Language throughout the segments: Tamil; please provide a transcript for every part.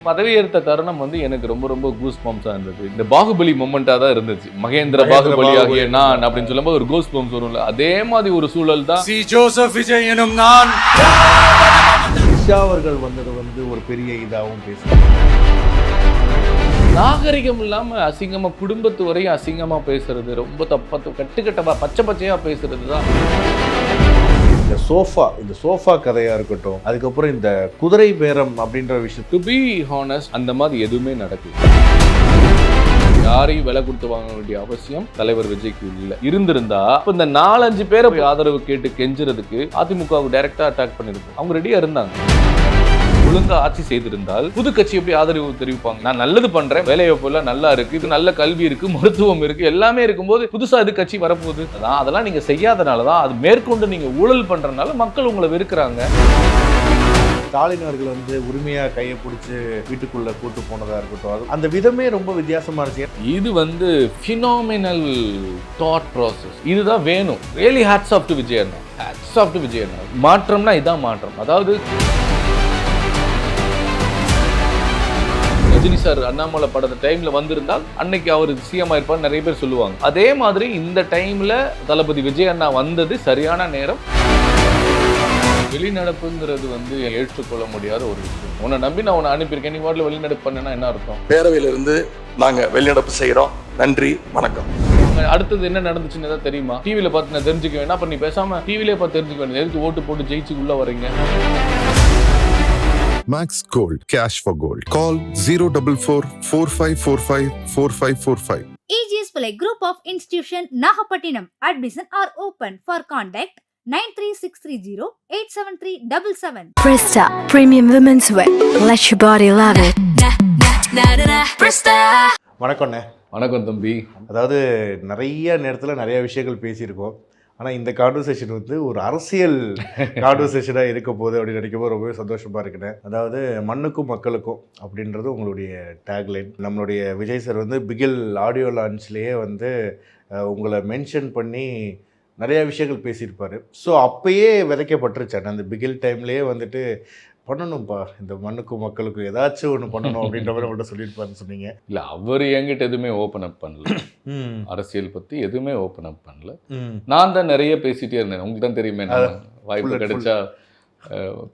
பதவி ஏற்ற தருணம் வந்து எனக்கு ரொம்ப ரொம்ப கூஸ் பம்ப்ஸா இருந்தது. இந்த பாகுபலி மொமெண்டா தான் இருந்துச்சு. மகேந்திர பாகுபலி ஆகிய நான் அப்படின்னு சொல்லும்போது ஒரு கூஸ் பம்ப்ஸ் வரும்ல, அதே மாதிரி ஒரு சூழல் தான். சி ஜோசப் விஜய் எனும் நான். ஷா அவர்கள் வந்தது வந்து ஒரு பெரிய இதாகவும் பேசுறாங்க. நாகரிகம் இல்லாம அசிங்கமா குடும்பத்து வரையும் அசிங்கமா பேசுறது, ரொம்ப தப்பா கட்டுக்கட்டமா பச்சை பச்சையா பேசுறது தான். இந்த சோஃபா கதையா இருக்கட்டும், அதுக்கப்புறம் இந்த குதிரை பேரம் அப்படின்ற விஷயம். டு பி ஹானஸ்ட், அந்த மாதிரி எதுவுமே நடக்குது. யாரையும் விலை கொடுத்து வாங்க வேண்டிய அவசியம் தலைவர் விஜய்க்கு இல்ல. இருந்திருந்தா இந்த 4-5 பேரை ஆதரவு கேட்டு கெஞ்சுறதுக்கு அதிமுகவுக்கு டைரக்டா அட்டாக் பண்ணிருக்கும். அவங்க ரெடியா இருந்தாங்க. ஒழுங்கா ஆட்சி செய்திருந்தால் புது கட்சி எப்படி ஆதரவு தெரிவிப்பாங்க? நான் நல்லது பண்றேன், வேலைவாய்ப்பு எல்லாம் நல்லா இருக்கு, இது நல்ல கல்வி இருக்கு, மருத்துவம் இருக்கு, எல்லாமே இருக்கும்போது புதுசா இது கட்சி வரப்போகுது. அதெல்லாம் நீங்க செய்யாதனாலதான், அது மேற்கொண்டு நீங்க ஊழல் பண்றதுனால மக்கள் உங்களை வெறுக்கிறாங்க. ஸ்டாலின் அவர்கள் வந்து உரிமையா கையை பிடிச்சி வீட்டுக்குள்ள கூட்டு போனதா இருக்கட்டும், அந்த விதமே ரொம்ப வித்தியாசமா இருக்கு. இது வந்து ஃபினாமினல் தாட் ப்ராசஸ். இதுதான் வேணும். Really hats off to Vijay அண்ணா. ஹேட்ஸ் ஆஃப் டு விஜய் அண்ணா. மாற்றம்னா இதான் மாற்றம். அதாவது ரஜினி சார் அண்ணாமலை படத்த டைம்ல வந்திருந்தால் அன்னைக்கு அவர் சிஎம் ஆயிருப்பார் நிறைய பேர் சொல்லுவாங்க. அதே மாதிரி இந்த டைம்ல தளபதி விஜய் அண்ணா வந்தது சரியான நேரம். வெளிநடப்புங்கிறது வந்து ஏற்றுக்கொள்ள முடியாத ஒரு விஷயம். உன்னை நம்பி நான் உன்னை அனுப்பியிருக்கேன், நீ வாட்டில் வெளிநடப்பு பண்ணா என்ன அர்த்தம்? பேரவையிலிருந்து நாங்க வெளிநடப்பு செய்யறோம். நன்றி, வணக்கம். அடுத்தது என்ன நடந்துச்சுன்னு ஏதாவது தெரியுமா? டிவியில பார்த்து நான் தெரிஞ்சுக்க வேணா, அப்ப நீ பேசாம டிவிலே பார்த்து தெரிஞ்சுக்க வேண்டியது. எதுக்கு ஓட்டு போட்டு ஜெயிச்சு உள்ள வரீங்க? Max Gold, cash for gold. Call 044-4545-4545. EGS Play Group of Institution Nahapattinam. Admission are open. For contact 93630-87377. Presta Premium Women's Wear. Let your body love it. வணக்கம்ண்ணே. வணக்கம் தம்பி. அதாவது நிறைய நேரத்தில் நிறைய விஷயங்கள் பேசியிருக்கோம். ஆனால் இந்த கான்வர்சேஷன் வந்து ஒரு அரசியல் கான்வர்சேஷனாக இருக்க போகுது அப்படின்னு நினைக்கும்போது ரொம்பவே சந்தோஷமாக இருக்குண்ணே. அதாவது மண்ணுக்கும் மக்களுக்கும் அப்படின்றது உங்களுடைய டேக்லைன். நம்மளுடைய விஜய் சார் வந்து பிகில் ஆடியோ லான்ச்லேயே வந்து உங்களை மென்ஷன் பண்ணி நிறையா விஷயங்கள் பேசியிருப்பார். ஸோ அப்போயே விதைக்கப்பட்டுருச்சாண்ணே. அந்த பிகில் டைம்லேயே வந்துட்டு பண்ணணும்ப்பா, இந்த மண்ணுக்கும் மக்களுக்கும் ஏதாச்சும் ஒன்று பண்ணணும் அப்படின்ற மாதிரி உங்கள்கிட்ட சொல்லியிருப்பாருன்னு சொன்னீங்க. இல்லை, அவர் என்கிட்ட எதுவுமே ஓப்பன் அப் பண்ணல. அரசியல் பற்றி எதுவுமே ஓப்பன் அப் பண்ணல. நான் தான் நிறைய பேசிகிட்டே இருந்தேன். உங்களுக்கு தான் தெரியுமே, வாய்ப்பு கிடைச்சா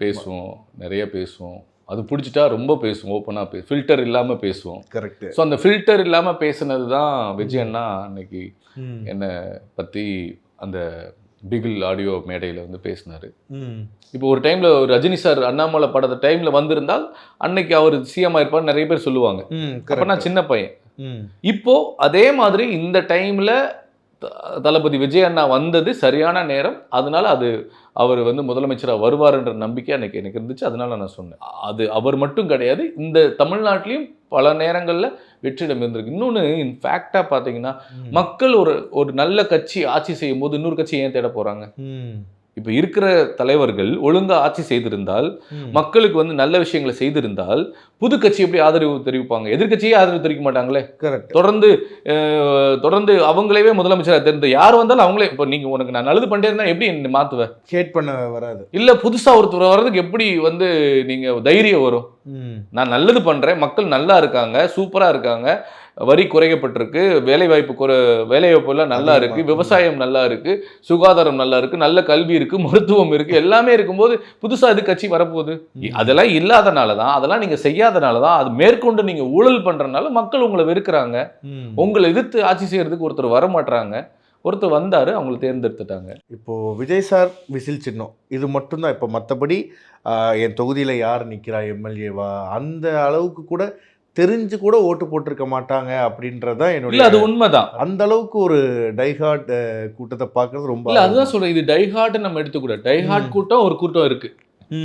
பேசுவோம், நிறைய பேசுவோம். அது பிடிச்சிட்டா ரொம்ப பேசுவோம், ஓப்பனாக ஃபில்டர் இல்லாமல் பேசுவோம். கரெக்ட். ஸோ அந்த ஃபில்டர் இல்லாமல் பேசுனது தான் விஜய் அண்ணா அன்னைக்கு என்னை பற்றி அந்த பிகில் ஆடியோ மேடையில் வந்து பேசினார். இப்போ ஒரு டைமில் ரஜினி சார் அண்ணாமலை படத்த டைமில் வந்திருந்தால் அன்னைக்கு அவர் சிஎம் ஆயிருப்பார் நிறைய பேர் சொல்லுவாங்க. அப்போ நான் சின்ன பையன். இப்போ அதே மாதிரி இந்த டைமில் தளபதி விஜய் அண்ணா வந்தது சரியான நேரம். அதனால அது அவர் வந்து முதலமைச்சராக வருவார்ன்ற நம்பிக்கை அன்னைக்கு எனக்கு இருந்துச்சு. அதனால நான் சொன்னேன். அது அவர் மட்டும் கிடையாது, இந்த தமிழ்நாட்டிலையும் பல நேரங்களில் வெற்றிடம் இருந்திருக்கு. இன்னொன்று இன்ஃபேக்டாக பார்த்தீங்கன்னா, மக்கள் ஒரு நல்ல கட்சி ஆட்சி செய்யும் போது இன்னொரு கட்சி ஏன் தேட போகிறாங்க? இப்போ இருக்கிற தலைவர்கள் ஒழுங்காக ஆட்சி செய்திருந்தால், மக்களுக்கு வந்து நல்ல விஷயங்களை செய்திருந்தால், புது கட்சி எப்படி ஆதரவு தெரிவிப்பாங்க? எதிர்கட்சியே ஆதரவு தெரிவிக்க மாட்டாங்களே. கரெக்ட். தொடர்ந்து அவங்களே முதலமைச்சராக தெரிந்து யார் வந்தாலும் அவங்களே, இப்போ நீங்கள் உனக்கு நான் நல்லது பண்ணிட்டே இருந்தால் எப்படி என்ன மாற்றுவேன்? ஹேட் பண்ண வராது. இல்லை, புதுசாக ஒருத்தர் வர்றதுக்கு எப்படி வந்து நீங்கள் தைரியம் வரும்? நான் நல்லது பண்ணுறேன், மக்கள் நல்லா இருக்காங்க, சூப்பராக இருக்காங்க, வரி குறைக்கப்பட்டிருக்கு, வேலைவாய்ப்பு எல்லாம் நல்லா இருக்கு, விவசாயம் நல்லா இருக்கு, சுகாதாரம் நல்லா இருக்கு, நல்ல கல்வி இருக்கு, மருத்துவம் இருக்கு, எல்லாமே இருக்கும்போது புதுசா இது கட்சி வரப்போகுது. அதெல்லாம் இல்லாதனால தான், அதெல்லாம் நீங்க செய்யாதனால தான், அது மேற்கொண்டு நீங்க ஊழல் பண்றதுனால மக்கள் உங்களை வெறுக்கிறாங்க. உங்களை எதிர்த்து ஆட்சி செய்யறதுக்கு ஒருத்தர் வர மாட்டாங்க. ஒருத்தர் வந்தாரு, அவங்களை தேர்ந்தெடுத்துட்டாங்க. இப்போ விஜய் சார் விசில் சின்னம் இது மட்டும்தான். இப்போ மற்றபடி என் தொகுதியில் யார் நிற்கிறா எம்எல்ஏவா அந்த அளவுக்கு கூட தெரிஞ்சு கூட ஓட்டு போட்டிருக்க மாட்டாங்க அப்படின்றதான் என்னோட. அது உண்மைதான். அந்த அளவுக்கு ஒரு டைஹார்ட் கூட்டத்தை பார்க்கறது ரொம்ப. இல்லை, அதுதான் சொல்றேன். இது டைஹார்ட் நம்ம எடுத்துக்கூட. டைஹார்ட் கூட்டம் ஒரு கூட்டம் இருக்கு.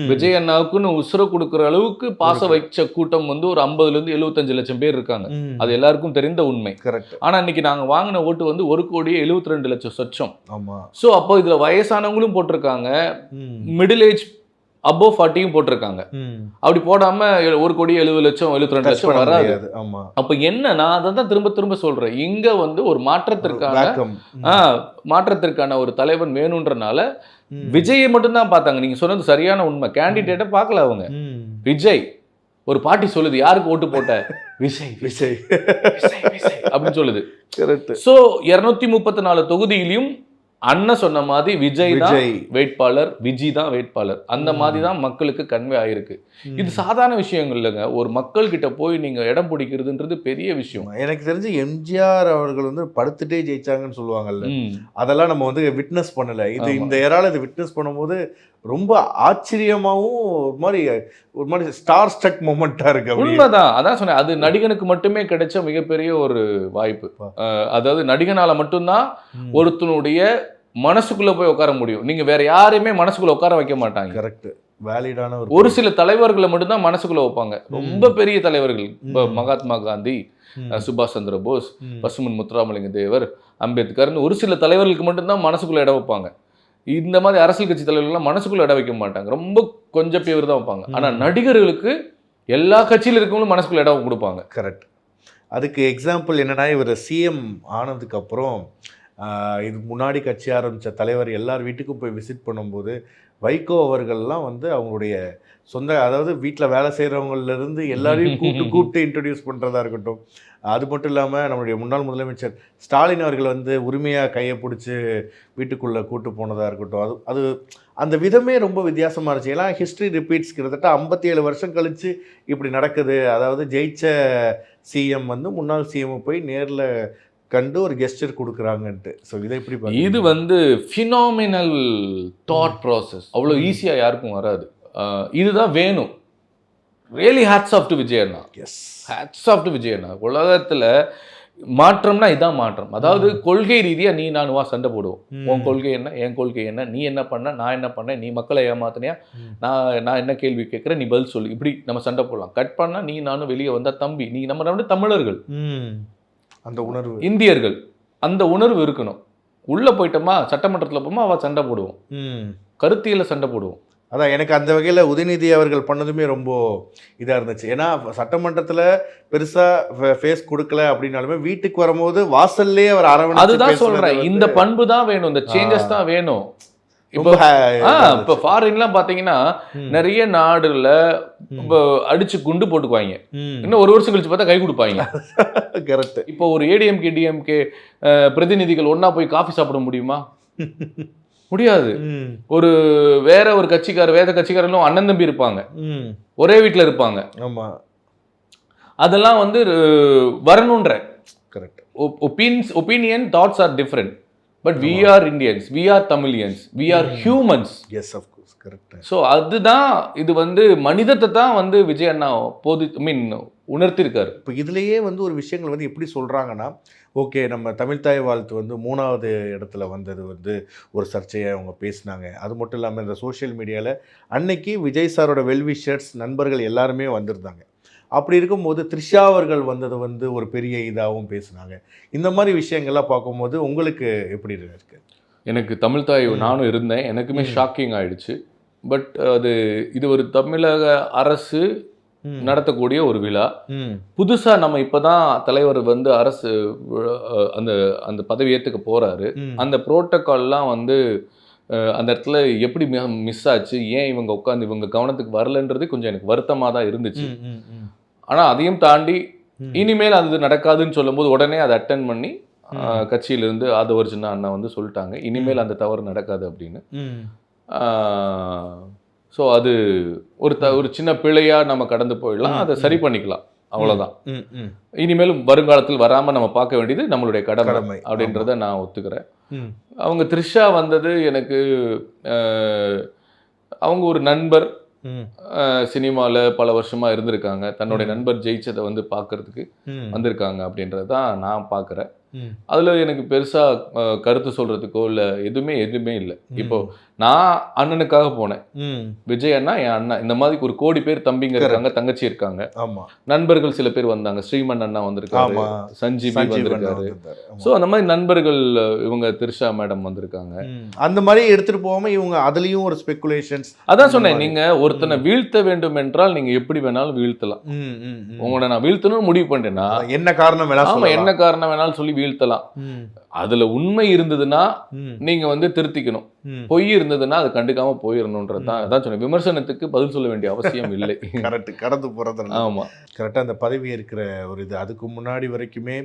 விஜய் அண்ணாவுக்குன்னு உசுர கொடுக்குற அளவுக்கு பாச வைச்ச கூட்டம் வந்து ஒரு 50-75 லட்சம் பேர் இருக்காங்க. அது எல்லாருக்கும் தெரிந்த உண்மை. கரெக்ட். ஆனா இன்னைக்கு நாங்க வாங்கின ஓட்டு வந்து 1,72,00,000 சொச்சம். ஆமா. ஸோ அப்போ இதுல வயசானவங்களும் போட்டிருக்காங்க, மிடில் ஏஜ் அபோவ் 40யும் போட்டிருக்காங்க. அப்படி போடாம 1,70,00,000 72,00,000 வராது. அப்ப என்னன்னா, அதான் திரும்ப திரும்ப சொல்றேன், இங்க வந்து ஒரு மாற்றத்திற்கான ஒரு தலைவன் வேணும்ன்றனால விஜயை மட்டும்தான் பார்த்தாங்க. நீங்க சொன்னது சரியான உண்மை. கேண்டிடேட்டை பார்க்கல அவங்க. விஜய் ஒரு பாட்டி சொல்லுது, யாருக்கு ஓட்டு போட்ட? விஜய் விஜய் விஜய் விஜய் அப்படின்னு சொல்லுது. கரெக்ட். ஸோ 234 தொகுதியிலையும் அண்ணன் சொன்ன மாதிரி விஜய் தான் விஜய். வேட்பாளர், விஜி தான் வேட்பாளர். அந்த மாதிரி தான் மக்களுக்கு கன்வே ஆயிருக்கு. இது சாதாரண விஷயங்கள் இல்லைங்க. ஒரு மக்கள் கிட்ட போய் நீங்க இடம் பிடிக்கிறதுன்றது பெரிய விஷயம். எனக்கு தெரிஞ்சு எம்ஜிஆர் அவர்கள் வந்து படுத்துட்டே ஜெயிச்சாங்கன்னு சொல்லுவாங்கல்ல, அதெல்லாம் நம்ம வந்து விட்னஸ் பண்ணல. இது ஆமா. இந்த ஏரால இது விட்னஸ் பண்ணும்போது ரொம்ப ஆச்சரியமாவும் ஒரு மாதிரி ஸ்டார் ஸ்டக் மொமெண்டா இருக்கு. அப்படியே. உண்மைதான், அதான் சொன்னேன். அது நடிகனுக்கு மட்டுமே கிடைச்ச மிகப்பெரிய ஒரு வாய்ப்பு. அதாவது நடிகனால மட்டும்தான் ஒருத்தனுடைய மனசுக்குள்ள போய் உட்கார முடியும். நீங்க வேற யாரையுமே மனசுக்குள்ள உட்கார வைக்க மாட்டாங்க. கரெக்ட். வேலிடான ஒரு சில தலைவர்களை மட்டும்தான் மனசுக்குள்ள வைப்பாங்க. ரொம்ப பெரிய தலைவர்கள், இப்ப மகாத்மா காந்தி, சுபாஷ் சந்திர போஸ், பசுமன் முத்துராமலிங்க தேவர், அம்பேத்கர்னு ஒரு சில தலைவர்களுக்கு மட்டும்தான் மனசுக்குள்ள இடம் வைப்பாங்க. இந்த மாதிரி அரசியல் கட்சி தலைவர்கள்லாம் மனசுக்குள்ள இடம் வைக்க மாட்டாங்க. ரொம்ப கொஞ்சம் பேர் தான் வைப்பாங்க. ஆனா நடிகர்களுக்கு எல்லா கட்சியில இருக்கவங்களும் மனசுக்குள்ள இடம் கொடுப்பாங்க. கரெக்ட். அதுக்கு எக்ஸாம்பிள் என்னன்னா, இவர் சிஎம் ஆனதுக்கு அப்புறம் இது முன்னாடி கட்சி ஆரம்பித்த தலைவர் எல்லார் வீட்டுக்கும் போய் விசிட் பண்ணும்போது வைகோ அவர்கள்லாம் வந்து அவங்களுடைய சொந்த, அதாவது வீட்டில் வேலை செய்கிறவங்கலேருந்து எல்லாரையும் கூப்பிட்டு இன்ட்ரடியூஸ் பண்ணுறதா இருக்கட்டும். அது மட்டும் இல்லாமல் நம்மளுடைய முன்னாள் முதலமைச்சர் ஸ்டாலின் அவர்கள் வந்து உரிமையாக கையை பிடிச்சி வீட்டுக்குள்ளே கூட்டு போனதாக இருக்கட்டும். அது அந்த விதமே ரொம்ப வித்தியாசமாக இருந்துச்சு. ஏன்னா ஹிஸ்ட்ரி ரிப்பீட்ஸ். கிட்டத்தட்ட 57 வருஷம் கழித்து இப்படி நடக்குது. அதாவது ஜெயிச்ச சிஎம் வந்து முன்னாள் சிஎம் போய் நேரில் கண்டு ஒரு கெஸ்டர் கொடுக்குறாங்கன்ட்டு. ஸோ இதை எப்படி இது வந்து ஃபினாமினல் தாட் ப்ராசஸ். அவ்வளோ ஈஸியாக யாருக்கும் வராது. இதுதான் வேணும். Really hats off to Vijay அண்ணா. Yes, hats off to Vijay அண்ணா. உலகத்தில் மாற்றம்னா இதான் மாற்றம். அதாவது கொள்கை ரீதியாக நீ நானுவா சண்டை போடுவோம். உன் கொள்கை என்ன, என் கொள்கை என்ன, நீ என்ன பண்ண, நான் என்ன பண்ணேன், நீ மக்களை ஏமாத்தினியா, நான் என்ன கேள்வி கேட்குறேன், நீ பதில் சொல்லு, இப்படி நம்ம சண்டை போடலாம். கட் பண்ணால் நீ நானும் வெளியே வந்தால் தம்பி, நீ நம்ம வந்து தமிழர்கள், அந்த உணர்வு, இந்தியர்கள், அந்த உணர்வு இருக்கணும். உள்ளே போயிட்டோமா, சட்டமன்றத்தில் போமா அவள் சண்டை போடுவோம், கருத்தியில் சண்டை போடுவோம். அதான் எனக்கு அந்த வகையில் உதயநிதி அவர்கள் பண்ணதுமே ரொம்ப இதாக இருந்துச்சு. ஏன்னா சட்டமன்றத்தில் பெருசாக ஃபேஸ் கொடுக்கல அப்படின்னாலுமே வீட்டுக்கு வரும்போது வாசல்லே அவர் அரவணைச்சு. அதுதான் சொல்கிறேன், இந்த பண்பு தான் வேணும், இந்த சேஞ்சஸ் தான் வேணும். இப்போ ஃபாரின்லாம் பார்த்தீங்கன்னா நிறைய நாடுல அடிச்சு குண்டு போட்டுக்குவாங்க, இன்னும் ஒரு வருஷம் கழிச்சு பார்த்தா கை கொடுப்பாங்க. கரெக்ட். இப்போ ஒரு ஏடிஎம்கே டிஎம்கே பிரதிநிதிகள் ஒன்னா போய் காஃபி சாப்பிட முடியுமா? முடியாது. ஒரு வேற ஒரு கட்சிக்காரர், வேத கட்சிக்காரர்களும் அண்ணன் தம்பி இருப்பாங்க, ஒரே வீட்டில் இருப்பாங்க. ஆமா, அதெல்லாம் வந்து வரணுன்ற. Correct. Opinion thoughts are different. But we are Indians, we are Tamilians, we are humans. Yes, of course, correct. So அதுதான் இது வந்து மனிதத்தை தான் வந்து விஜய் அண்ணா உணர்த்திருக்காரு. இப்போ இதுலேயே வந்து ஒரு விஷயங்கள் வந்து எப்படி சொல்கிறாங்கன்னா, ஓகே நம்ம தமிழ்தாய் வாழ்த்து வந்து 3வது இடத்துல வந்தது வந்து ஒரு சர்ச்சையை அவங்க பேசினாங்க. அது மட்டும் இல்லாமல் இந்த சோஷியல் மீடியாவில் அன்னைக்கு விஜய் சாரோட வெல்விஷர்ஸ் நண்பர்கள் எல்லாருமே வந்திருந்தாங்க. அப்படி இருக்கும்போது த்ரிஷா அவர்கள் வந்தது வந்து ஒரு பெரிய இதாகவும் பேசுனாங்க. இந்த மாதிரி விஷயங்கள்லாம் பார்க்கும்போது உங்களுக்கு எப்படி இருக்கு? எனக்கு தமிழ்தாய் நானும் இருந்தேன், எனக்குமே ஷாக்கிங் ஆயிடுச்சு. பட் இது ஒரு தமிழக அரசு நடத்தக்கூடிய ஒரு விழா. புதுசா நம்ம இப்பதான் தலைவர் வந்து அரசு அந்த அந்த பதவி ஏற்றுக்க போறாரு. அந்த புரோட்டோகால்லாம் வந்து அந்த இடத்துல எப்படி மிஸ் ஆச்சு, ஏன் இவங்க உட்காந்து இவங்க கவனத்துக்கு வரலன்றது கொஞ்சம் எனக்கு வருத்தமாக தான் இருந்துச்சு. ஆனால் அதையும் தாண்டி இனிமேல் அது நடக்காதுன்னு சொல்லும்போது உடனே அதை அட்டென்ட் பண்ணி கட்சியிலிருந்து ஆதவர்ஜுனா அண்ணா வந்து சொல்லிட்டாங்க, இனிமேல் அந்த தவறு நடக்காது அப்படின்னு. ஸோ அது ஒரு சின்ன பிழையாக நம்ம கடந்து போயிடலாம், அதை சரி பண்ணிக்கலாம், அவ்வளோதான். இனிமேலும் வருங்காலத்தில் வராமல் நம்ம பார்க்க வேண்டியது நம்மளுடைய கடமை அப்படின்றத நான் ஒத்துக்கிறேன். அவங்க த்ரிஷா வந்தது எனக்கு, அவங்க ஒரு நண்பர், சினிமாவில் பல வருஷமாக இருந்திருக்காங்க, தன்னுடைய நண்பர் ஜெயிச்சதை வந்து பார்க்கறதுக்கு வந்திருக்காங்க அப்படின்றது தான் நான் பார்க்குறேன். அதில் எனக்கு பெருசாக கருத்து சொல்கிறதுக்கோ இல்லை எதுவுமே இல்லை. இப்போ நான் அண்ணனுக்காக போனேன், விஜய் அண்ணா என் அண்ணன், இந்த மாதிரி ஒரு கோடி பேர் தம்பிங்க இருக்காங்க, தங்கச்சி இருக்காங்க, நண்பர்கள் சில பேர் வந்தாங்க, ஸ்ரீமன் அண்ணா வந்திருக்காரு, சஞ்சீவி வந்திருக்காரு. ஸோ அந்த மாதிரி நண்பர்கள், இவங்க த்ரிஷா மேடம் வந்திருக்காங்க. அந்த மாதிரி எடுத்துகிட்டு போகாமல் இவங்க அதுலேயும் ஒரு ஸ்பெகுலேஷன்ஸ். அதான் சொன்னேன், நீங்கள் ஒருத்தனை வீழ்த்த வேண்டும் என்றால் நீங்கள் எப்படி வேணாலும் வீழ்த்தலாம். உங்களை நான் வீழ்த்தணும்னு முடிவு பண்ணிட்டேன்னா என்ன காரணம் வேணாலும் என்ன காரணம் வேணாலும் சொல்லி வீழ்த்தலாம். அதுல உண்மை இருந்ததுன்னா நீங்க வந்து திருத்திக்கணும், பொய் இருந்ததுன்னா அது கண்டுக்காம போயிடணுன்றது தான். அதான் சொன்னேன், விமர்சனத்துக்கு பதில் சொல்ல வேண்டிய அவசியம் இல்லை. கரெக்ட், கடந்து போகிறது. ஆமா, கரெக்டாக அந்த பதவி இருக்கிற ஒரு இது. அதுக்கு முன்னாடி வரைக்குமே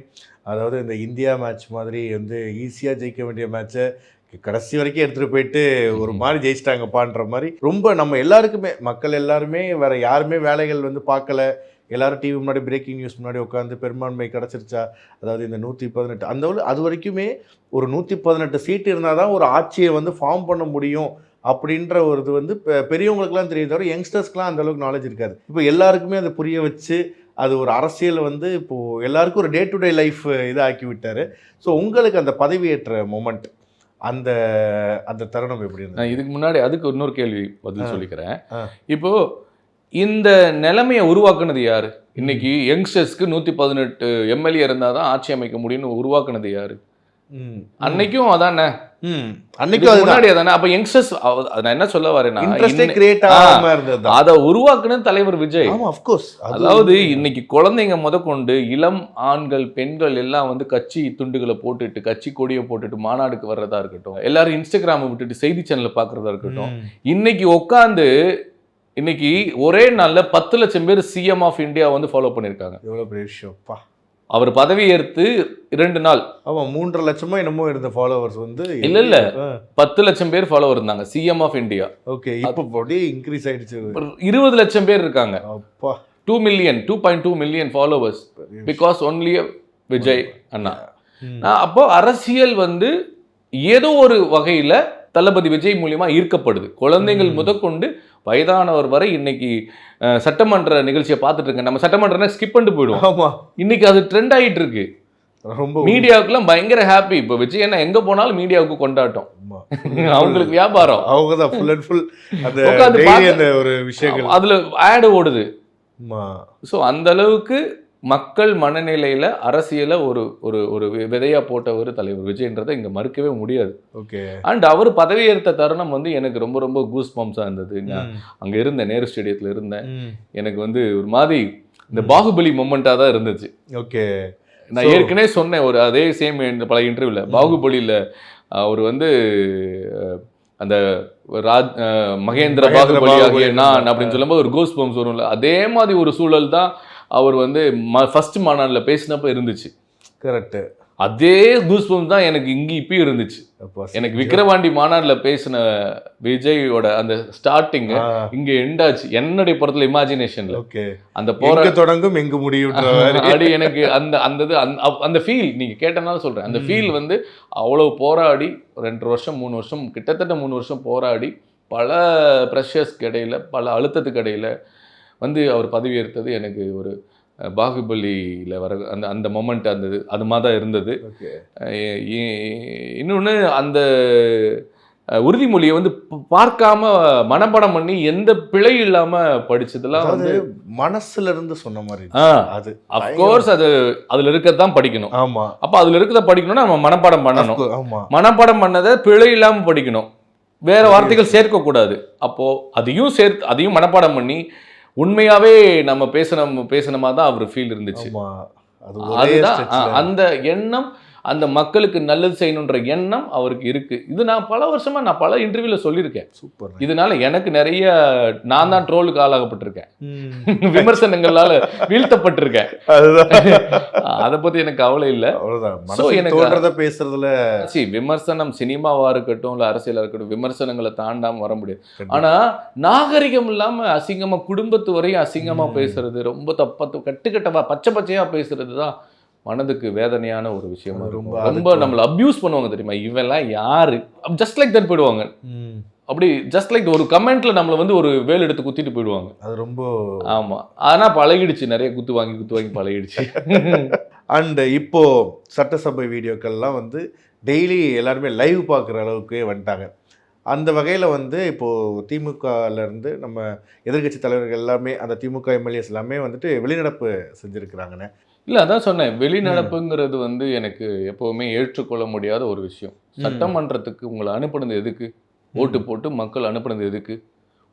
அதாவது இந்த இந்தியா மேட்ச் மாதிரி வந்து ஈஸியாக ஜெயிக்க வேண்டிய மேட்சை கடைசி வரைக்கும் எடுத்துகிட்டு போயிட்டு ஒரு மாதிரி ஜெயிச்சிட்டாங்கப்பான்ற மாதிரி ரொம்ப நம்ம எல்லாருக்குமே, மக்கள் எல்லாருமே வேற யாருமே வேலைகள் வந்து பார்க்கல, எல்லாரும் டிவி முன்னாடி பிரேக்கிங் நியூஸ் முன்னாடி உட்காந்து பெரும்பான்மை கிடச்சிருச்சா, அதாவது இந்த 118 அந்த அது வரைக்குமே ஒரு 118 சீட்டு இருந்தால் தான் ஒரு ஆட்சியை வந்து ஃபார்ம் பண்ண முடியும் அப்படின்ற ஒரு இது வந்து பெரியவங்களுக்குலாம் தெரியும், தவிர யங்ஸ்டர்ஸ்க்குலாம் அந்த அளவுக்கு நாலேஜ் இருக்காது. இப்போ எல்லாருக்குமே அதை புரிய வச்சு அது ஒரு அரசியல் வந்து இப்போது எல்லாருக்கும் ஒரு டே டு டே லைஃப் இதாக்கி விட்டார். ஸோ உங்களுக்கு அந்த பதவியேற்ற மொமெண்ட், அந்த அந்த தருணம் எப்படி இருந்தது? நான் இதுக்கு முன்னாடி அதுக்கு இன்னொரு கேள்வி பதில் சொல்லிக்கிறேன். இப்போ இந்த நிலைமையை உருவாக்குனது யாரு? இன்னைக்கு யங்ஸ்டர்ஸ்க்கு 118 எம்எல்ஏ இருந்தால் தான் ஆட்சி அமைக்க முடியும்னு உருவாக்குனது யாரு? அன்னைக்கும் அதானே, அன்னைக்கும் முன்னாடி அதானே. அப்ப யங்ஸ்டர்ஸ், நான் என்ன சொல்ல வரேன்னா, அதை உருவாக்குனது தலைவர் விஜய். அதாவது இன்னைக்கு குழந்தைங்க முதற்கொண்டு இளம் ஆண்கள் பெண்கள் எல்லாம் வந்து கட்சி துண்டுகளை போட்டுட்டு, கட்சி கொடியை போட்டுட்டு மாநாடுக்கு வர்றதா இருக்கட்டும், எல்லாரும் இன்ஸ்டாகிராமை விட்டுட்டு செய்தி சேனலை பார்க்கறதா இருக்கட்டும், இன்னைக்கு உட்காந்து இன்னைக்கு ஒரே நாள்ல 10 லட்சம் பேர் சிஎம் ஆஃப் இந்தியா வந்து ஃபாலோ பண்ணியிருக்காங்க. எவ்வளவு பெரிய விஷயம்ப்பா. அவர் பதவி ஏற்று 2 நாள். ஆமாம், 3.5 லட்சமா என்னமோ இருந்த ஃபாலோவர்ஸ் வந்து இல்ல 10 லட்சம் பேர் ஃபாலோவர் இருந்தாங்க சிஎம் ஆஃப் இந்தியா. ஓகே, இப்போ அப்படியே இன்க்ரீஸ் ஆயிடுச்சு, 20 லட்சம் பேர் இருக்காங்க. அப்பா, 2.2 million followers because only Vijay அண்ணா. அப்போ அரசியல் வந்து ஏதோ ஒரு வகையில தளபதி விஜய் மூலியமா ஈர்க்கப்படுது. குழந்தைகள் முதற்கொண்டு வயதானவர் வரை இன்னைக்கு சட்டமன்ற நிகழ்ச்சியை பார்த்துட்டு இருக்க. நம்ம சட்டமன்றம் ஸ்கிப் பண்ணிட்டு போயிடுவோம். இன்னைக்கு அது ட்ரெண்ட் ஆகிட்டு இருக்கு. ரொம்ப மீடியாவுக்குலாம் பயங்கர ஹாப்பி. இப்போ விஜய் என்ன எங்க போனாலும் மீடியாவுக்கு கொண்டாட்டம், அவங்களுக்கு வியாபாரம், அவங்க தான் ஃபுல் அண்ட் ஃபுல் அந்த ஒரு விஷயங்கள் அதுல ஆட் ஓடுது. ஸோ அந்த அளவுக்கு மக்கள் மனநிலையில அரசியல ஒரு ஒரு ஒரு விதையா போட்ட ஒரு தலைவர் விஜய்ன்றதை இங்க மறுக்கவே முடியாது. ஓகே. அண்ட் அவர் பதவியேற்ற தருணம் வந்து எனக்கு ரொம்ப ரொம்ப கூஸ் பம்ப்ஸா இருந்தது. அங்க இருந்தேன், நேரு ஸ்டேடியத்துல இருந்தேன். எனக்கு வந்து ஒரு மாதிரி இந்த பாகுபலி மொமெண்டா தான் இருந்துச்சு. ஓகே. நான் ஏற்கனவே சொன்னேன் ஒரு அதே சேம் பல இன்டர்வியூல, பாகுபலியில அவர் வந்து அந்த மகேந்திர பாகுபலி ஆகிய நான் அப்படின்னு சொல்லும்போது ஒரு கூஸ் பம்ப்ஸ் வரும்ல, அதே மாதிரி ஒரு சூழல் தான் அவர் வந்து ஃபர்ஸ்ட் மாநாடுல பேசினப்ப இருந்துச்சு. கரெக்ட். அதே கூஸ்பம்ஸ் தான் எனக்கு இங்க இப்பயும் இருந்துச்சு. எனக்கு விக்கிரவாண்டி மாநாடுல பேசின விஜயோட அந்த ஸ்டார்டிங் இங்க எண்டாச்சு என்னுடைய படத்துல இமேஜினேஷன்ல. அந்த போராட்டம் தொடங்கும் எங்க முடியும் அப்படி எனக்கு அந்த ஃபீல் நீங்க கேட்டனால சொல்றேன். அந்த ஃபீல் வந்து அவ்வளவு போராடி 2 வருஷம் 3 வருஷம் கிட்டத்தட்ட 3 வருஷம் போராடி பல ப்ரெஷர்ஸ்க்கு இடையில பல அழுத்தத்துக்கு இடையில வந்து அவர் பதவியேற்றது எனக்கு ஒரு பாகுபலியில் வர அந்த மொமெண்ட் அது மாதிரி தான் இருந்தது. இன்னொன்று அந்த உறுதிமொழியை வந்து பார்க்காம மனப்பாடம் பண்ணி எந்த பிழை இல்லாம படிச்சதெல்லாம் வந்து மனசுல இருந்து சொன்ன மாதிரி. அது அஃப்கோர்ஸ் அது அதுல இருக்கதான் படிக்கணும். ஆமா. அப்ப அதுல இருக்கத படிக்கணும்னா நம்ம மனப்பாடம் பண்ணணும். ஆமா. மனப்பாடம் பண்ணதை பிழை இல்லாம படிக்கணும், வேற வார்த்தைகள் சேர்க்க கூடாது. அப்போ அதையும் மனப்பாடம் பண்ணி உண்மையாவே நம்ம பேசணுமா தான் அவர் ஃபீல் இருந்துச்சு. அதுதான் அந்த எண்ணம், அந்த மக்களுக்கு நல்லது செய்யணுன்ற எண்ணம் அவருக்கு இருக்கு. இது நான் பல வருஷமா பல இன்டர்வியூல சொல்லியிருக்கேன். சூப்பர். இதனால எனக்கு நிறைய நான் தான் ட்ரோலுக்கு ஆளாகப்பட்டிருக்கேன், விமர்சனங்களால வீழ்த்தப்பட்டிருக்கேன். அதை பத்தி எனக்கு கவலை இல்லை. எனக்கு பேசுறதுல விமர்சனம் சினிமாவா இருக்கட்டும் இல்ல அரசியலா இருக்கட்டும், விமர்சனங்களை தாண்டாம வர முடியாது. ஆனா நாகரிகம் இல்லாம அசிங்கமா குடும்பத்து வரையும் அசிங்கமா பேசுறது, ரொம்ப கட்டுக்கட்டமா பச்சை பச்சையா பேசுறது தான் மனதுக்கு வேதனையான ஒரு விஷயமா இருக்கும். ரொம்ப நம்மள அபியூஸ் பண்ணுவாங்க தெரியுமா, இவெல்லாம் யாரு ஜஸ்ட் லைக் தட் போயிடுவாங்க. அப்படி ஜஸ்ட் லைக் ஒரு கமெண்ட்ல நம்மள வந்து ஒரு வேல் எடுத்து குத்திட்டு போயிடுவாங்க. அது ரொம்ப ஆமா. ஆனா பழகிடுச்சு, நிறைய குத்து வாங்கி பழகிடுச்சு. அண்ட் இப்போ சட்டசபை வீடியோக்கள்லாம் வந்து டெய்லி எல்லாருமே லைவ் பார்க்குற அளவுக்கு வந்துட்டாங்க. அந்த வகையில் வந்து இப்போது திமுகலேருந்து நம்ம எதிர்கட்சி தலைவர்கள் எல்லாமே அந்த திமுக எம்எல்ஏஸ் எல்லாமே வந்துட்டு வெளிநடப்பு செஞ்சுருக்கிறாங்கண்ணே. இல்லை, அதான் சொன்னேன், வெளிநடப்புங்கிறது வந்து எனக்கு எப்போவுமே ஏற்றுக்கொள்ள முடியாத ஒரு விஷயம். சட்டமன்றத்துக்கு உங்களை அனுப்புனது எதுக்கு? ஓட்டு போட்டு மக்கள் அனுப்புனது எதுக்கு?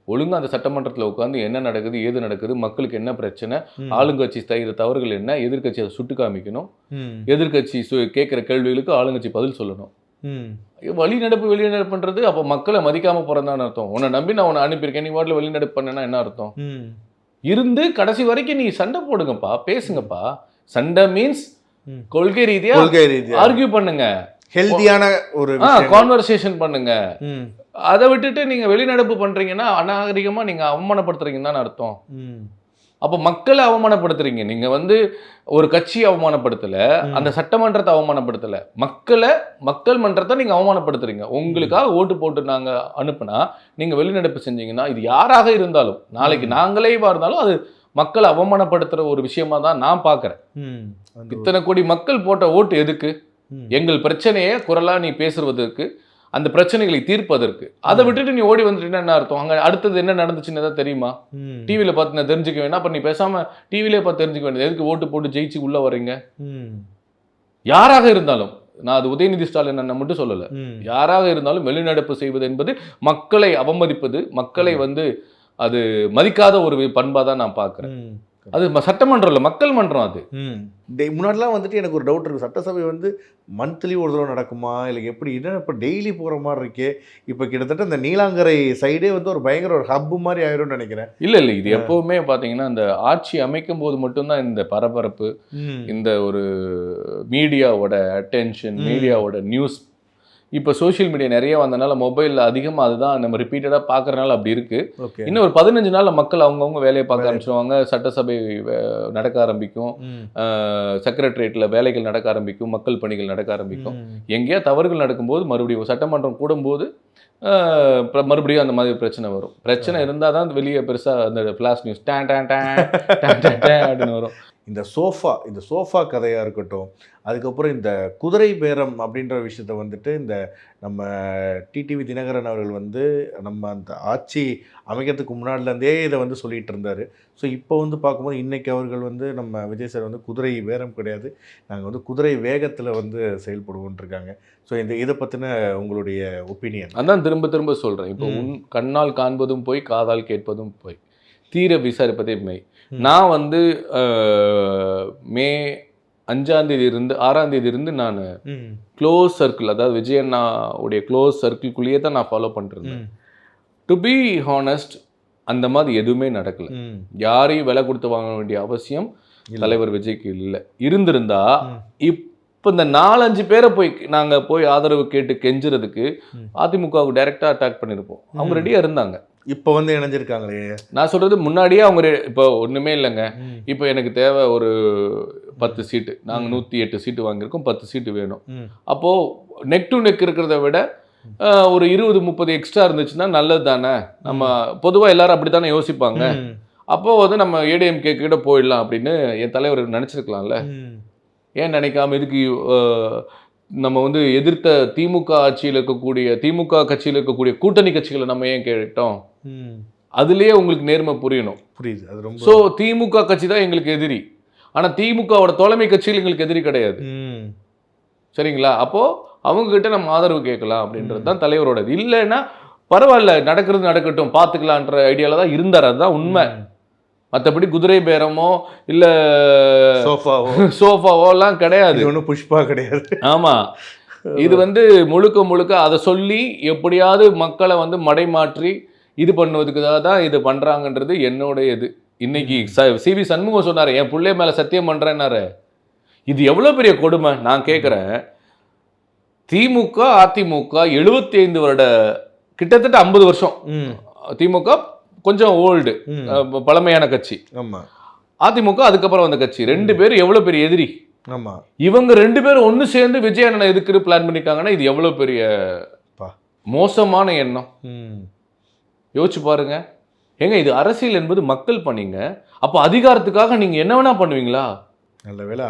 ஒழுங்கா அந்த சட்டமன்றத்தில் உட்காந்து என்ன நடக்குது ஏது நடக்குது, மக்களுக்கு என்ன பிரச்சனை, ஆளுங்கட்சி செய்கிற தவறுகள் என்ன, எதிர்கட்சி அதை சுட்டு காமிக்கணும், எதிர்கட்சி கேட்குற கேள்விகளுக்கு ஆளுங்கட்சி பதில் சொல்லணும். வெளிநடப்பு வெளிநடப்புன்றது அப்போ மக்களை மதிக்காம போறதுதான் அர்த்தம். உன்னை நம்பி நான் உன்னை அனுப்பியிருக்கேன், நீ வாட்டில் வெளிநடப்பு பண்ணனா என்ன அர்த்தம்? இருந்து கடைசி வரைக்கும் நீ சண்டை போடுங்கப்பா, பேசுங்கப்பா. சண்டை மீன்ஸ் கொள்கை ரீதியா ஆர்கியூ பண்ணுங்க, ஹெல்தியான ஒரு கான்வர்சேஷன் பண்ணுங்க. அதை விட்டுட்டு நீங்க வெளிநடப்பு பண்றீங்கன்னா அநாகரிகமா நீங்க அவமானப்படுத்துறீங்கன்னு தான் அர்த்தம். அப்போ மக்களை அவமானப்படுத்துறீங்க. நீங்க வந்து ஒரு கட்சியை அவமானப்படுத்தல, அந்த சட்டமன்றத்தை அவமானப்படுத்தல, மக்கள் மன்றத்தை நீங்க அவமானப்படுத்துறீங்க. உங்களுக்காக ஓட்டு போட்டு நாங்க அனுப்புனா நீங்க வெளிநடப்பு செஞ்சீங்கன்னா இது யாராக இருந்தாலும், நாளைக்கு நாங்களே இருந்தாலும் அது மக்களை அவமானப்படுத்துற ஒரு விஷயமா தான் நான் பாக்குறேன். இத்தனை கோடி மக்கள் போட்ட ஓட்டு எதுக்கு? எங்கள் பிரச்சனையை குரலா நீ பேசுவதற்கு, அந்த பிரச்சனைகளை தீர்ப்பதற்கு. அதை விட்டுட்டு நீ ஓடி வந்துட்டீங்கன்னா என்ன அர்த்தம்? அங்க அடுத்தது என்ன நடந்துச்சுன்னு ஏதாவது தெரியுமா? டிவியில பார்த்து நான் தெரிஞ்சுக்க வேண்டாம். அப்ப நீ பேசாம டிவிலே பார்த்து தெரிஞ்சுக்க வேண்டியது எதுக்கு? ஓட்டு போட்டு ஜெயிச்சு உள்ள வர்றீங்க. யாராக இருந்தாலும், நான் அது உதயநிதி ஸ்டாலின் அண்ணன் மட்டும் சொல்லல, யாராக இருந்தாலும் வெளிநடப்பு செய்வது என்பது மக்களை அவமதிப்பது, மக்களை வந்து அது மதிக்காத ஒரு பண்பா தான் நான் பார்க்குறேன். அது சட்டமன்றம் இல்லை, மக்கள் மன்றம். அது முன்னாடிலாம் வந்துட்டு எனக்கு ஒரு டவுட் இருக்குது, சட்டசபை வந்து மந்த்லி ஒரு தடவை நடக்குமா இல்லை எப்படி? என்ன இப்போ டெய்லி போகிற மாதிரி இருக்கே. இப்போ கிட்டத்தட்ட இந்த நீலாங்கரை சைடே வந்து ஒரு பயங்கர ஒரு ஹப்பு மாதிரி ஆயிரும்னு நினைக்கிறேன். இல்லை இது எப்பவுமே பார்த்தீங்கன்னா இந்த ஆட்சி அமைக்கும் போது மட்டும்தான் இந்த பரபரப்பு, இந்த ஒரு மீடியாவோட அட்டென்ஷன், மீடியாவோட நியூஸ். இப்போ சோஷியல் மீடியா நிறைய வந்தனால மொபைலில் அதிகமாக அதுதான் நம்ம ரிப்பீட்டடாக பார்க்குறனால அப்படி இருக்குது. இன்னும் ஒரு 15 நாளில் மக்கள் அவங்கவுங்க வேலையை பார்க்க ஆரம்பிச்சிடுவாங்க. சட்டசபை நடக்க ஆரம்பிக்கும், செக்ரட்டரியேட்டில் வேலைகள் நடக்க ஆரம்பிக்கும், மக்கள் பணிகள் நடக்க ஆரம்பிக்கும். எங்கேயா தவறுகள் நடக்கும்போது மறுபடியும் சட்டமன்றம் கூடும்போது மறுபடியும் அந்த மாதிரி பிரச்சனை வரும். பிரச்சனை இருந்தால் தான் வெளியே பெருசாக அந்த ஃப்ளாஷ் நியூஸ் டேன் டேன் டேன் அப்படின்னு வரும். இந்த சோஃபா கதையாக இருக்கட்டும், அதுக்கப்புறம் இந்த குதிரை பேரம் அப்படின்ற விஷயத்த வந்துட்டு இந்த நம்ம டிடிவி தினகரன் அவர்கள் வந்து நம்ம அந்த ஆட்சி அமைக்கிறதுக்கு முன்னாடிலேருந்தே இதை வந்து சொல்லிகிட்டு இருந்தார். ஸோ இப்போ வந்து பார்க்கும்போது இன்றைக்கி அவர்கள் வந்து நம்ம விஜய் சார் வந்து குதிரை பேரம் கிடையாது, நாங்கள் வந்து குதிரை வேகத்தில் வந்து செயல்படுவோன்ட்ருக்காங்க. ஸோ இதை பற்றின உங்களுடைய ஒப்பீனியன்? அதான் திரும்ப திரும்ப சொல்கிறேன். இப்போ கண்ணால் காண்பதும் போய், காதால் கேட்பதும் போய், தீர விசாரிப்பதே மெய். நான் வந்து மே 5ஆம் தேதி இருந்து 6ஆம் தேதி இருந்து நான் க்ளோஸ் சர்க்கிள், அதாவது விஜயண்ணாவுடைய க்ளோஸ் சர்க்கிள்குள்ளேயே தான் நான் ஃபாலோ பண்ணிருந்தேன். டு பி ஹானஸ்ட், அந்த மாதிரி எதுவுமே நடக்கல. யாரையும் விலை கொடுத்து வாங்க வேண்டிய அவசியம் தலைவர் விஜய்க்கு இல்லை. இருந்திருந்தா இப்போ இந்த 4-5 பேரை நாங்கள் போய் ஆதரவு கேட்டு கெஞ்சுறதுக்கு அதிமுகவுக்கு டைரெக்டாக அட்டாக் பண்ணியிருப்போம். அவங்க ரெடியாக இருந்தாங்க. இப்போ வந்து இணைஞ்சிருக்காங்களே. நான் சொல்றது முன்னாடியே அவங்க இப்போ ஒன்றுமே இல்லைங்க. இப்போ எனக்கு தேவை ஒரு 10 சீட்டு, நாங்கள் 108 சீட்டு வாங்கியிருக்கோம், 10 சீட்டு வேணும். அப்போது நெக் டு நெக் இருக்கிறத விட ஒரு 20-30 எக்ஸ்ட்ரா இருந்துச்சுன்னா நல்லது தானே. நம்ம பொதுவாக எல்லாரும் அப்படி தானே யோசிப்பாங்க. அப்போது வந்து நம்ம ஏடிஎம்கே கிட்ட போயிடலாம் அப்படின்னு என் தலைவர் நினச்சிருக்கலாம்ல. ஏன் நினைக்காம இதுக்கு நம்ம வந்து எதிர்த்த திமுக ஆட்சியில் இருக்கக்கூடிய, திமுக கட்சியில் இருக்கக்கூடிய கூட்டணி கட்சிகளை நம்ம ஏன் கேட்டோம்? அதுலேயே உங்களுக்கு நேர்மை புரியணும். புரியுது. அது ரொம்ப. ஸோ திமுக கட்சி தான் எங்களுக்கு எதிரி, ஆனால் திமுகவோட தலைமை கட்சியில் எங்களுக்கு எதிரி கிடையாது. சரிங்களா? அப்போது அவங்கக்கிட்ட நம்ம ஆதரவு கேட்கலாம் அப்படின்றது தான் தலைவரோட. இல்லைன்னா பரவாயில்ல, நடக்கிறது நடக்கட்டும், பார்த்துக்கலான்ற ஐடியாவில் தான் இருந்தார். அதுதான் உண்மை. மற்றபடி குதிரை பேரமோ இல்லை சோஃபாவோலாம் கிடையாது. ஒன்றும் புஷ்பா கிடையாது. ஆமாம், இது வந்து முழுக்க அதை சொல்லி எப்படியாவது மக்களை வந்து மடைமாற்றி இது பண்ணுவதுக்கு தான் இது பண்ணுறாங்கன்றது என்னோடைய இது. இன்னைக்கு சிவி சண்முகம் சொன்னார், என் பிள்ளை மேலே சத்தியம் பண்ணுறேன்னாரு. இது எவ்வளோ பெரிய கொடுமை நான் கேட்குறேன். திமுக அதிமுக 75 வருட, கிட்டத்தட்ட 50 வருஷம். திமுக கொஞ்சம் ஓல்டு, பழமையான கட்சி. ஆமாம். அதிமுக அதுக்கப்புறம் வந்த கட்சி. 2 பேரும் எவ்வளோ பெரிய எதிரி. ஆமாம். இவங்க 2 பேரும் ஒன்று சேர்ந்து விஜய் அண்ணனை எதுக்கு பிளான் பண்ணிருக்காங்கன்னா இது எவ்வளோ பெரிய மோசமான எண்ணம். யோசிச்சு பாருங்க. ஏங்க, இது அரசியல் என்பது மக்கள் பண்ணீங்க. அப்போ அதிகாரத்துக்காக நீங்க என்ன வேணா பண்ணுவீங்களா? நல்ல வேளை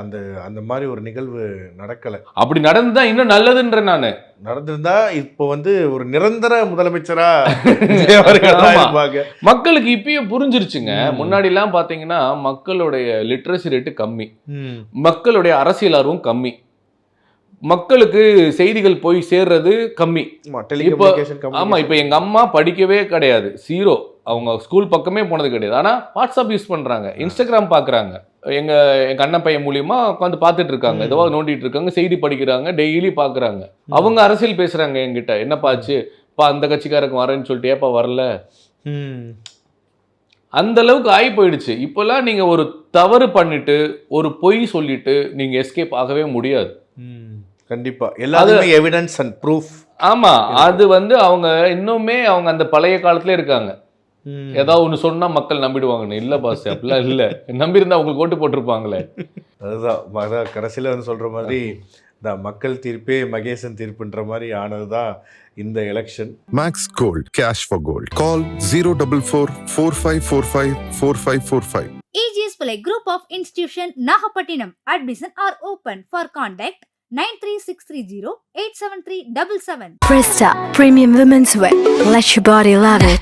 அந்த மாதிரி ஒரு நிகழ்வு நடக்கலை. அப்படி நடந்துதா இன்னும் நல்லதுன்ற. நான் நடந்திருந்தா இப்போ வந்து ஒரு நிரந்தர முதலமைச்சரா மக்களுக்கு இப்பயும் புரிஞ்சிருச்சுங்க. முன்னாடி எல்லாம் பாத்தீங்கன்னா மக்களுடைய லிட்ரஸி ரேட்டு கம்மி, மக்களுடைய அரசியல் ஆர்வம் கம்மி, மக்களுக்கு செய்திகள் போய் சேர்றது கம்மி. ஆமா, இப்ப எங்க அம்மா படிக்கவே கிடையாது, 0. அவங்க ஸ்கூல் பக்கமே போனது கிடையாது. ஆனால் வாட்ஸ்அப் யூஸ் பண்ணுறாங்க, இன்ஸ்டாகிராம் பார்க்குறாங்க. எங்கள் அண்ணன் பையன் மூலியமா உட்காந்து பார்த்துட்டு இருக்காங்க, ஏதாவது நோண்டிட்டு இருக்காங்க, செய்தி படிக்கிறாங்க, டெய்லி பார்க்குறாங்க. அவங்க அரசியல் பேசுகிறாங்க என்கிட்ட, என்னப்பாச்சு பா அந்த கட்சிக்காரருக்கு வரேன்னு சொல்லிட்டு ஏப்பா வரல. அந்த அளவுக்கு ஆகி போயிடுச்சு. இப்போல்லாம் நீங்கள் ஒரு தவறு பண்ணிட்டு ஒரு பொய் சொல்லிட்டு நீங்கள் எஸ்கேப் ஆகவே முடியாது. கண்டிப்பாக எல்லாத்துக்குமே எவிடன்ஸ் அண்ட் ப்ரூஃப். ஆமாம், அது வந்து அவங்க இன்னுமே அவங்க அந்த பழைய காலத்துல இருக்காங்க. ஏதாவது ஒன்று சொன்னால் மக்கள் நம்பிடுவாங்கன்னு. இல்லை பாஸ், அப்படிலாம் இல்லை. நம்பியிருந்தா உங்களுக்கு ஓட்டு போட்டிருப்பாங்களே. அதுதான் கடைசியில் வந்து சொல்கிற மாதிரி இந்த மக்கள் தீர்ப்பே மகேசன் தீர்ப்புன்ற மாதிரி ஆனது தான் இந்த election. Max Gold, cash for gold. Call 044-4545-4545. AGS Pillai Group of Institution Nahapattinam. Admission are open. For contact 93630-87377. Presta Premium Women's Wear. Let your body love it.